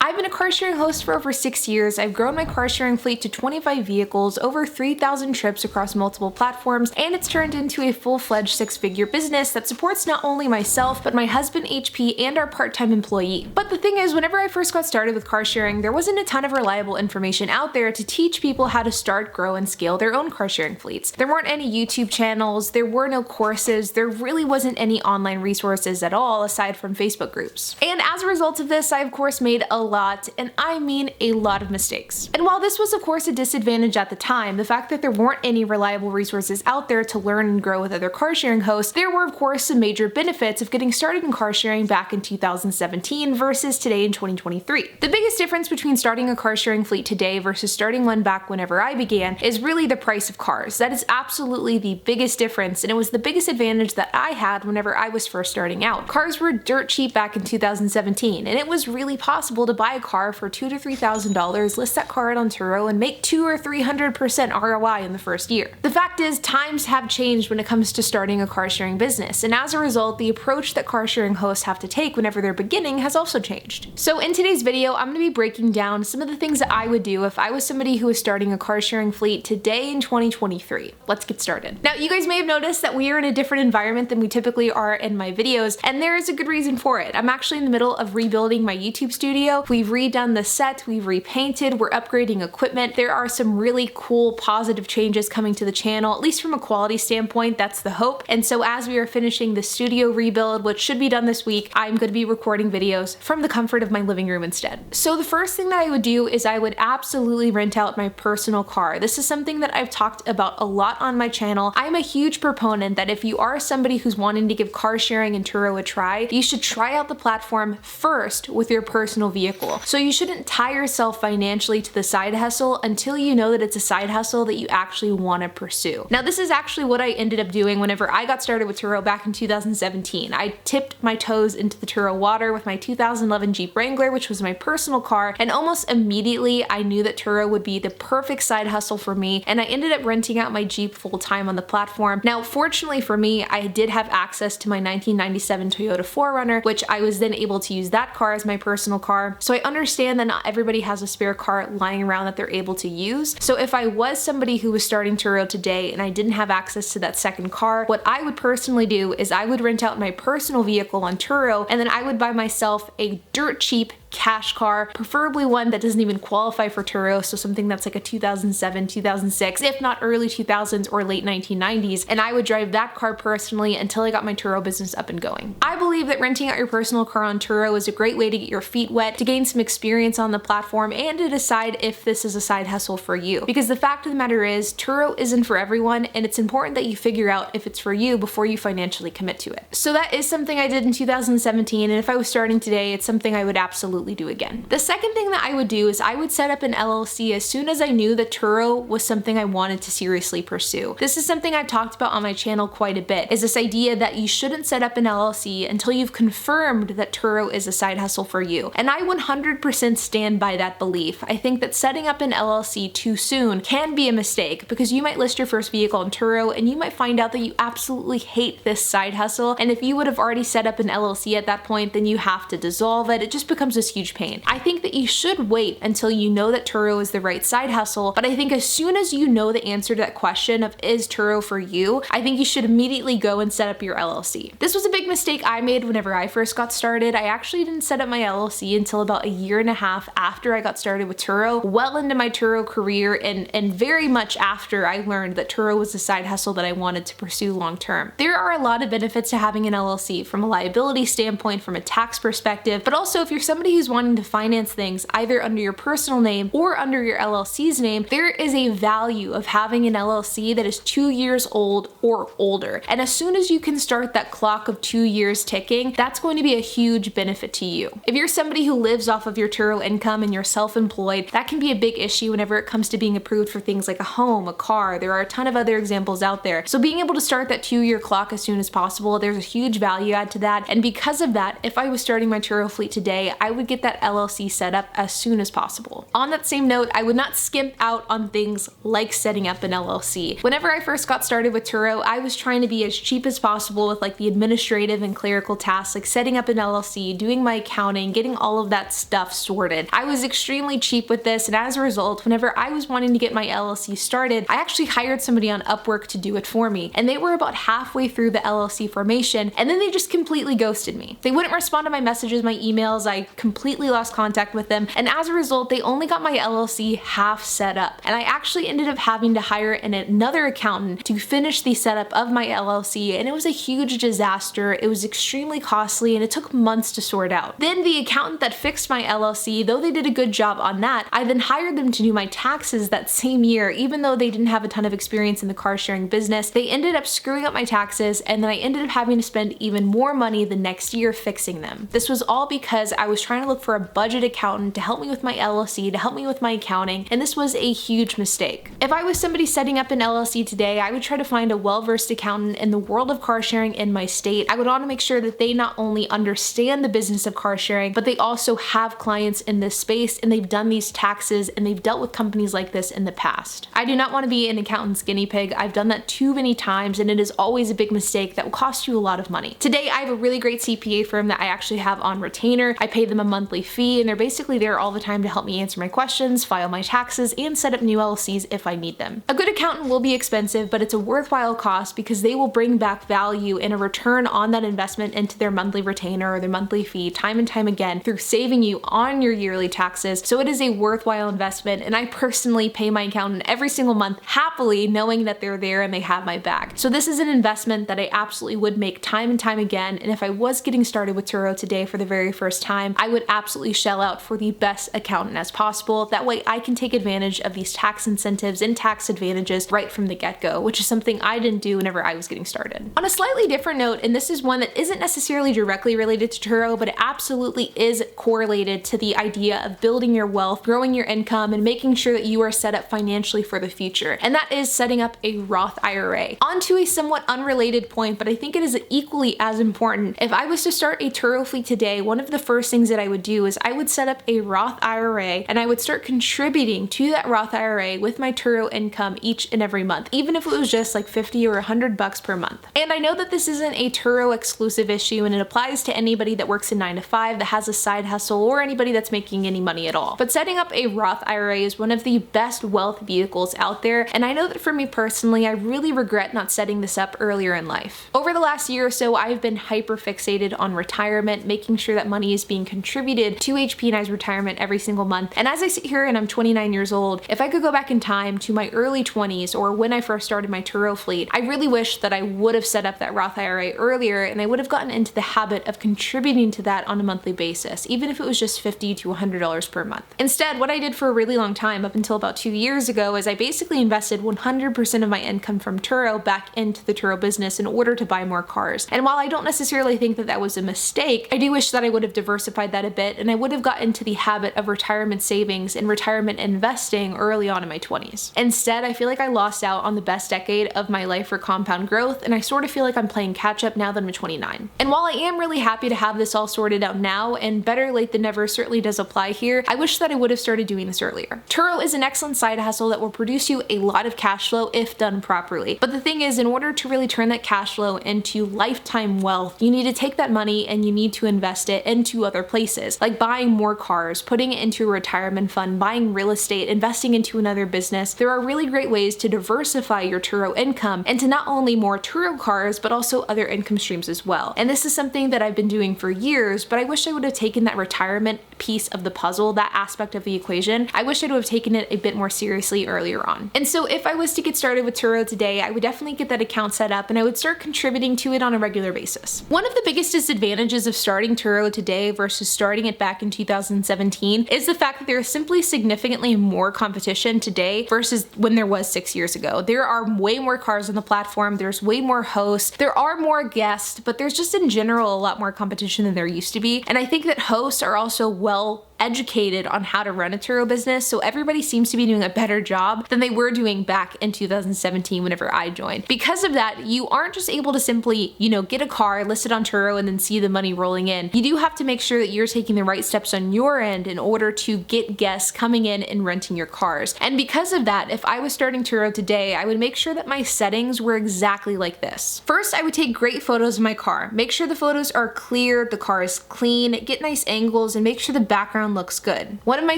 I've been a car sharing host for over 6 years. I've grown my car sharing fleet to 25 vehicles, over 3,000 trips across multiple platforms, and it's turned into a full-fledged six-figure business that supports not only myself, but my husband HP and our part-time employee. But the thing is, whenever I first got started with car sharing, there wasn't a ton of reliable information out there to teach people how to start, grow, and scale their own car sharing fleets. There weren't any YouTube channels, there were no courses, there really wasn't any online resources at all aside from Facebook groups. And as a result of this, I of course made a lot, and I mean a lot of mistakes. And while this was of course a disadvantage at the time, the fact that there weren't any reliable resources out there to learn and grow with other car sharing hosts, there were of course some major benefits of getting started in car sharing back in 2017 versus today in 2023. The biggest difference between starting a car sharing fleet today versus starting one back whenever I began is really the price of cars. That is absolutely the biggest difference, and it was the biggest advantage that I had whenever I was first starting out. Cars were dirt cheap back in 2017, and it was really possible to buy a car for $2,000 to $3,000, list that car out on Turo, and make 200 or 300% ROI in the first year. The fact is, times have changed when it comes to starting a car sharing business, and as a result, the approach that car sharing hosts have to take whenever they're beginning has also changed. So in today's video, I'm going to be breaking down some of the things that I would do if I was somebody who was starting a car sharing fleet today in 2023. Let's get started. Now, you guys may have noticed that we are in a different environment than we typically are in my videos, and there is a good reason for it. I'm actually in the middle of rebuilding my YouTube studio. We've redone the set, we've repainted, we're upgrading equipment. There are some really cool positive changes coming to the channel, at least from a quality standpoint, that's the hope. And so as we are finishing the studio rebuild, which should be done this week, I'm going to be recording videos from the comfort of my living room instead. So the first thing that I would do is I would absolutely rent out my personal car. This is something that I've talked about a lot on my channel. I'm a huge proponent that if you are somebody who's wanting to give car sharing and Turo a try, you should try out the platform first with your personal vehicle. So you shouldn't tie yourself financially to the side hustle until you know that it's a side hustle that you actually want to pursue. Now, this is actually what I ended up doing whenever I got started with Turo back in 2017. I tipped my toes into the Turo water with my 2011 Jeep Wrangler, which was my personal car, and almost immediately I knew that Turo would be the perfect side hustle for me, and I ended up renting out my Jeep full-time on the platform. Now, fortunately for me, I did have access to my 1997 Toyota 4Runner, which I was then able to use that car as my personal car. So I understand that not everybody has a spare car lying around that they're able to use. So if I was somebody who was starting Turo today and I didn't have access to that second car, what I would personally do is I would rent out my personal vehicle on Turo, and then I would buy myself a dirt cheap cash car, preferably one that doesn't even qualify for Turo, so something that's like a 2007, 2006, if not early 2000s or late 1990s, and I would drive that car personally until I got my Turo business up and going. I believe that renting out your personal car on Turo is a great way to get your feet wet, to gain some experience on the platform, and to decide if this is a side hustle for you. Because the fact of the matter is, Turo isn't for everyone, and it's important that you figure out if it's for you before you financially commit to it. So that is something I did in 2017, and if I was starting today, it's something I would absolutely do again. The second thing that I would do is I would set up an LLC as soon as I knew that Turo was something I wanted to seriously pursue. This is something I've talked about on my channel quite a bit, is this idea that you shouldn't set up an LLC until you've confirmed that Turo is a side hustle for you. And I 100% stand by that belief. I think that setting up an LLC too soon can be a mistake, because you might list your first vehicle on Turo and you might find out that you absolutely hate this side hustle, and if you would have already set up an LLC at that point, then you have to dissolve it. It just becomes this huge pain. I think that you should wait until you know that Turo is the right side hustle, but I think as soon as you know the answer to that question of is Turo for you, I think you should immediately go and set up your LLC. This was a big mistake I made whenever I first got started. I actually didn't set up my LLC until about a year and a half after I got started with Turo, well into my Turo career, and very much after I learned that Turo was the side hustle that I wanted to pursue long term. There are a lot of benefits to having an LLC from a liability standpoint, from a tax perspective, but also if you're somebody who's wanting to finance things either under your personal name or under your LLC's name, there is a value of having an LLC that is 2 years old or older. And as soon as you can start that clock of 2 years ticking, that's going to be a huge benefit to you. If you're somebody who lives off of your Turo income and you're self-employed, that can be a big issue whenever it comes to being approved for things like a home, a car. There are a ton of other examples out there. So being able to start that 2-year clock as soon as possible, there's a huge value add to that. And because of that, if I was starting my Turo fleet today, I would would get that LLC set up as soon as possible. On that same note, I would not skimp out on things like setting up an LLC. Whenever I first got started with Turo, I was trying to be as cheap as possible with like the administrative and clerical tasks, like setting up an LLC, doing my accounting, getting all of that stuff sorted. I was extremely cheap with this, and as a result, whenever I was wanting to get my LLC started, I actually hired somebody on Upwork to do it for me, and they were about halfway through the LLC formation, and then they just completely ghosted me. They wouldn't respond to my messages, my emails, I completely lost contact with them, and as a result, they only got my LLC half set up, and I actually ended up having to hire another accountant to finish the setup of my LLC, and it was a huge disaster. It was extremely costly, and it took months to sort out. Then the accountant that fixed my LLC, though they did a good job on that, I then hired them to do my taxes that same year. Even though they didn't have a ton of experience in the car sharing business, they ended up screwing up my taxes, and then I ended up having to spend even more money the next year fixing them. This was all because I was trying to look for a budget accountant to help me with my LLC, to help me with my accounting, and this was a huge mistake. If I was somebody setting up an LLC today, I would try to find a well-versed accountant in the world of car sharing in my state. I would want to make sure that they not only understand the business of car sharing, but they also have clients in this space, and they've done these taxes, and they've dealt with companies like this in the past. I do not want to be an accountant's guinea pig. I've done that too many times, and it is always a big mistake that will cost you a lot of money. Today, I have a really great CPA firm that I actually have on retainer. I pay them a monthly fee, and they're basically there all the time to help me answer my questions, file my taxes, and set up new LLCs if I need them. A good accountant will be expensive, but it's a worthwhile cost because they will bring back value and a return on that investment into their monthly retainer or their monthly fee time and time again through saving you on your yearly taxes. So it is a worthwhile investment, and I personally pay my accountant every single month happily, knowing that they're there and they have my back. So this is an investment that I absolutely would make time and time again, and if I was getting started with Turo today for the very first time, I would absolutely shell out for the best accountant as possible. That way I can take advantage of these tax incentives and tax advantages right from the get-go, which is something I didn't do whenever I was getting started. On a slightly different note, and this is one that isn't necessarily directly related to Turo, but it absolutely is correlated to the idea of building your wealth, growing your income, and making sure that you are set up financially for the future, and that is setting up a Roth IRA. On to a somewhat unrelated point, but I think it is equally as important. If I was to start a Turo fleet today, one of the first things that I would do is I would set up a Roth IRA, and I would start contributing to that Roth IRA with my Turo income each and every month, even if it was just like 50 or $100 per month. And I know that this isn't a Turo exclusive issue, and it applies to anybody that works a 9 to 5, that has a side hustle, or anybody that's making any money at all. But setting up a Roth IRA is one of the best wealth vehicles out there, and I know that for me personally, I really regret not setting this up earlier in life. Over the last year or so, I've been hyper fixated on retirement, making sure that money is being contributed to HP&I's retirement every single month. And as I sit here and I'm 29 years old, if I could go back in time to my early 20s or when I first started my Turo fleet, I really wish that I would have set up that Roth IRA earlier, and I would have gotten into the habit of contributing to that on a monthly basis, even if it was just $50 to $100 per month. Instead, what I did for a really long time, up until about 2 years ago, is I basically invested 100% of my income from Turo back into the Turo business in order to buy more cars. And while I don't necessarily think that that was a mistake, I do wish that I would have diversified that a bit, and I would have gotten into the habit of retirement savings and retirement investing early on in my 20s. Instead, I feel like I lost out on the best decade of my life for compound growth, and I sort of feel like I'm playing catch up now that I'm 29. And while I am really happy to have this all sorted out now, and better late than never certainly does apply here, I wish that I would have started doing this earlier. Turo is an excellent side hustle that will produce you a lot of cash flow if done properly. But the thing is, in order to really turn that cash flow into lifetime wealth, you need to take that money and you need to invest it into other places, like buying more cars, putting it into a retirement fund, buying real estate, investing into another business. There are really great ways to diversify your Turo income and to not only more Turo cars, but also other income streams as well. And this is something that I've been doing for years, but I wish I would have taken that retirement piece of the puzzle, that aspect of the equation. I wish I would have taken it a bit more seriously earlier on. And so if I was to get started with Turo today, I would definitely get that account set up and I would start contributing to it on a regular basis. One of the biggest disadvantages of starting Turo today versus starting it back in 2017 is the fact that there is simply significantly more competition today versus when there was 6 years ago. There are way more cars on the platform, there's way more hosts, there are more guests, but there's just in general a lot more competition than there used to be. And I think that hosts are also well educated on how to run a Turo business, so everybody seems to be doing a better job than they were doing back in 2017 whenever I joined. Because of that, you aren't just able to simply, get a car, list it on Turo, and then see the money rolling in. You do have to make sure that you're taking the right steps on your end in order to get guests coming in and renting your cars. And because of that, if I was starting Turo today, I would make sure that my settings were exactly like this. First, I would take great photos of my car. Make sure the photos are clear, the car is clean, get nice angles, and make sure the background looks good. One of my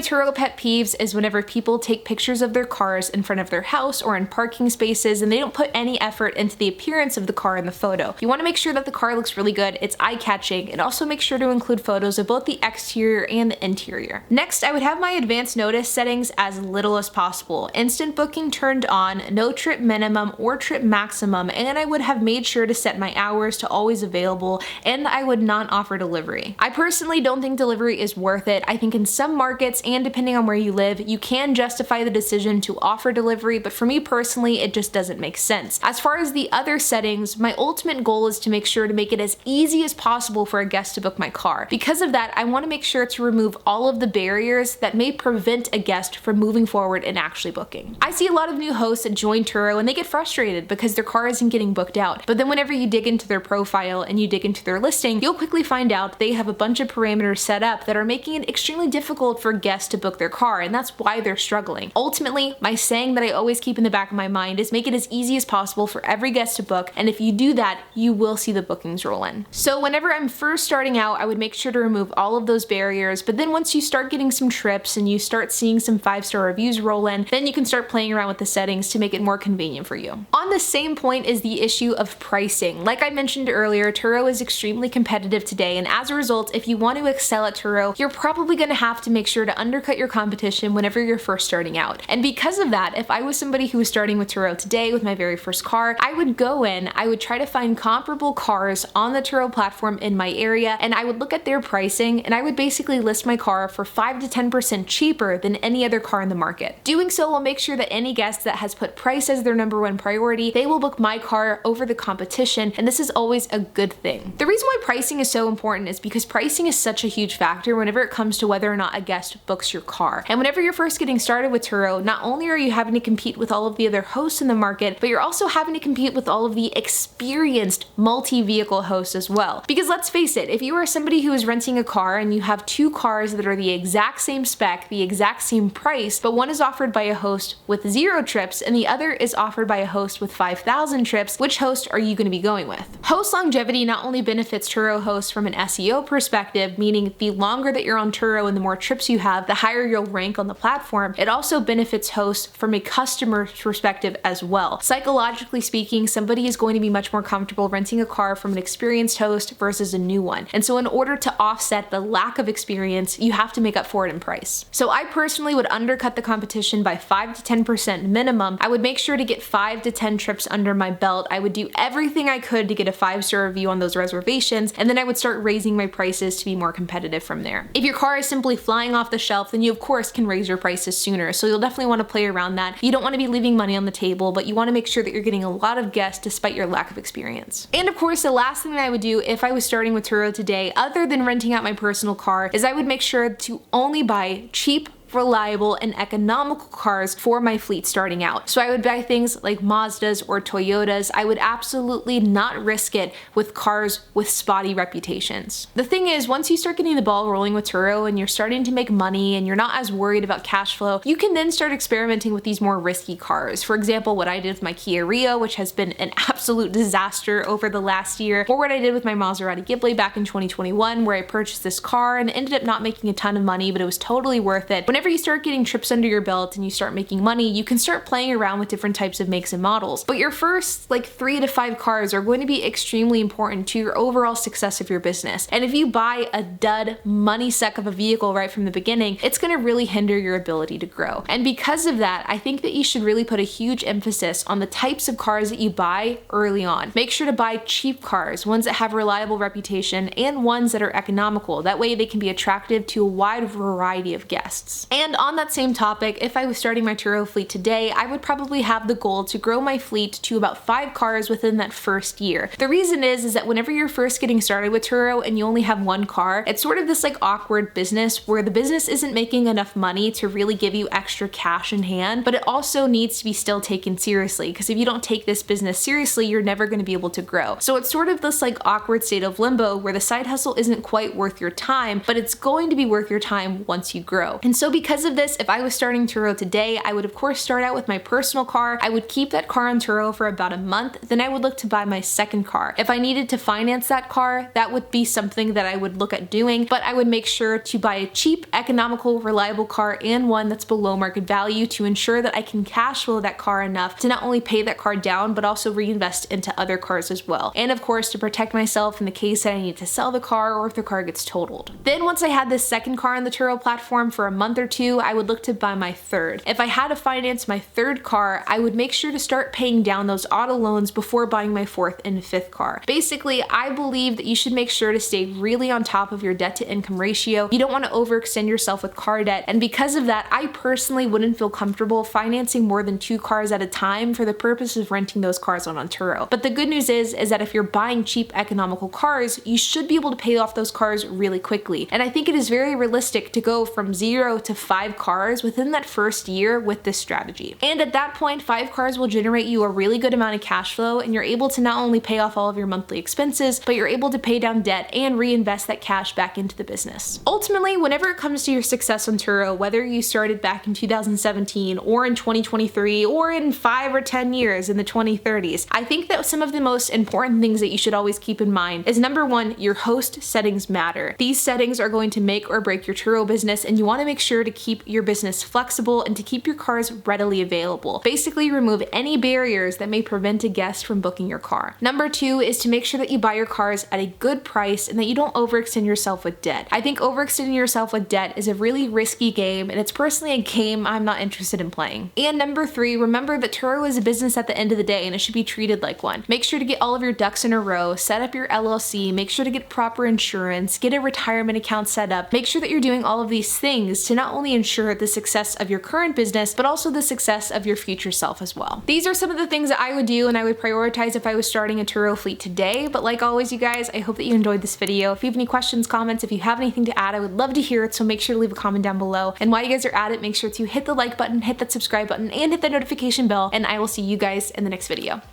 Turo pet peeves is whenever people take pictures of their cars in front of their house or in parking spaces and they don't put any effort into the appearance of the car in the photo. You want to make sure that the car looks really good, it's eye-catching, and also make sure to include photos of both the exterior and the interior. Next, I would have my advanced notice settings as little as possible. Instant booking turned on, no trip minimum or trip maximum, and I would have made sure to set my hours to always available, and I would not offer delivery. I personally don't think delivery is worth it. I think in some markets, and depending on where you live, you can justify the decision to offer delivery, but for me personally, it just doesn't make sense. As far as the other settings, my ultimate goal is to make sure to make it as easy as possible for a guest to book my car. Because of that, I want to make sure to remove all of the barriers that may prevent a guest from moving forward and actually booking. I see a lot of new hosts that join Turo and they get frustrated because their car isn't getting booked out. But then whenever you dig into their profile and you dig into their listing, you'll quickly find out they have a bunch of parameters set up that are making it extremely difficult for guests to book their car, and that's why they're struggling. Ultimately, my saying that I always keep in the back of my mind is make it as easy as possible for every guest to book, and if you do that, you will see the bookings roll in. So whenever I'm first starting out, I would make sure to remove all of those barriers, but then once you start getting some trips and you start seeing some 5-star reviews roll in, then you can start playing around with the settings to make it more convenient for you. On the same point is the issue of pricing. Like I mentioned earlier, Turo is extremely competitive today, and as a result, if you want to excel at Turo, you're probably going to have to make sure to undercut your competition whenever you're first starting out. And because of that, if I was somebody who was starting with Turo today with my very first car, I would go in, I would try to find comparable cars on the Turo platform in my area, and I would look at their pricing, and I would basically list my car for 5 to 10% cheaper than any other car in the market. Doing so will make sure that any guest that has put price as their #1 priority, they will book my car over the competition, and this is always a good thing. The reason why pricing is so important is because pricing is such a huge factor whenever it comes to whether or not a guest books your car. And whenever you're first getting started with Turo, not only are you having to compete with all of the other hosts in the market, but you're also having to compete with all of the experienced multi-vehicle hosts as well. Because let's face it, if you are somebody who is renting a car and you have 2 cars that are the exact same spec, the exact same price, but one is offered by a host with 0 trips and the other is offered by a host with 5,000 trips, which host are you going to be going with? Host longevity not only benefits Turo hosts from an SEO perspective, meaning the longer that you're on Turo and the more trips you have, the higher you'll rank on the platform, it also benefits hosts from a customer perspective as well. Psychologically speaking, somebody is going to be much more comfortable renting a car from an experienced host versus a new one. And so in order to offset the lack of experience, you have to make up for it in price. So I personally would undercut the competition by 5 to 10% minimum. I would make sure to get 5 to 10 trips under my belt. I would do everything I could to get a 5-star review on those reservations, and then I would start raising my prices to be more competitive from there. If your car is simply flying off the shelf, then you of course can raise your prices sooner. So you'll definitely want to play around that. You don't want to be leaving money on the table, but you want to make sure that you're getting a lot of guests despite your lack of experience. And of course, the last thing that I would do if I was starting with Turo today, other than renting out my personal car, is I would make sure to only buy cheap, reliable, and economical cars for my fleet starting out. So I would buy things like Mazdas or Toyotas. I would absolutely not risk it with cars with spotty reputations. The thing is, once you start getting the ball rolling with Turo and you're starting to make money and you're not as worried about cash flow, you can then start experimenting with these more risky cars. For example, what I did with my Kia Rio, which has been an absolute disaster over the last year, or what I did with my Maserati Ghibli back in 2021, where I purchased this car and ended up not making a ton of money, but it was totally worth it. Whenever you start getting trips under your belt and you start making money, you can start playing around with different types of makes and models. But your first 3 to 5 cars are going to be extremely important to your overall success of your business. And if you buy a dud money suck of a vehicle right from the beginning, it's going to really hinder your ability to grow. And because of that, I think that you should really put a huge emphasis on the types of cars that you buy early on. Make sure to buy cheap cars, ones that have reliable reputation, and ones that are economical. That way they can be attractive to a wide variety of guests. And on that same topic, if I was starting my Turo fleet today, I would probably have the goal to grow my fleet to about 5 cars within that first year. The reason is that whenever you're first getting started with Turo and you only have 1 car, it's sort of this like awkward business where the business isn't making enough money to really give you extra cash in hand, but it also needs to be still taken seriously, because if you don't take this business seriously, you're never going to be able to grow. So it's sort of this like awkward state of limbo where the side hustle isn't quite worth your time, but it's going to be worth your time once you grow. And so because of this, if I was starting Turo today, I would of course start out with my personal car. I would keep that car on Turo for about a month, then I would look to buy my second car. If I needed to finance that car, that would be something that I would look at doing, but I would make sure to buy a cheap, economical, reliable car and one that's below market value to ensure that I can cash flow that car enough to not only pay that car down, but also reinvest into other cars as well. And of course, to protect myself in the case that I need to sell the car or if the car gets totaled. Then once I had this second car on the Turo platform for a month or two, I would look to buy my third. If I had to finance my third car, I would make sure to start paying down those auto loans before buying my fourth and fifth car. Basically, I believe that you should make sure to stay really on top of your debt to income ratio. You don't want to overextend yourself with car debt, and because of that, I personally wouldn't feel comfortable financing more than 2 cars at a time for the purpose of renting those cars on Turo. But the good news is that if you're buying cheap economical cars, you should be able to pay off those cars really quickly. And I think it is very realistic to go from 0 to 5 cars within that first year with this strategy. And at that point, 5 cars will generate you a really good amount of cash flow, and you're able to not only pay off all of your monthly expenses, but you're able to pay down debt and reinvest that cash back into the business. Ultimately, whenever it comes to your success on Turo, whether you started back in 2017 or in 2023 or in 5 or 10 years in the 2030s, I think that some of the most important things that you should always keep in mind is number 1, your host settings matter. These settings are going to make or break your Turo business, and you want to make sure to keep your business flexible and to keep your cars readily available. Basically, remove any barriers that may prevent a guest from booking your car. Number 2 is to make sure that you buy your cars at a good price and that you don't overextend yourself with debt. I think overextending yourself with debt is a really risky game, and it's personally a game I'm not interested in playing. And number 3, remember that Turo is a business at the end of the day, and it should be treated like one. Make sure to get all of your ducks in a row, set up your LLC, make sure to get proper insurance, get a retirement account set up, make sure that you're doing all of these things to not only ensure the success of your current business, but also the success of your future self as well. These are some of the things that I would do and I would prioritize if I was starting a Turo fleet today. But like always, you guys, I hope that you enjoyed this video. If you have any questions, comments, if you have anything to add, I would love to hear it, so make sure to leave a comment down below. And while you guys are at it, make sure to hit the like button, hit that subscribe button, and hit that notification bell, and I will see you guys in the next video.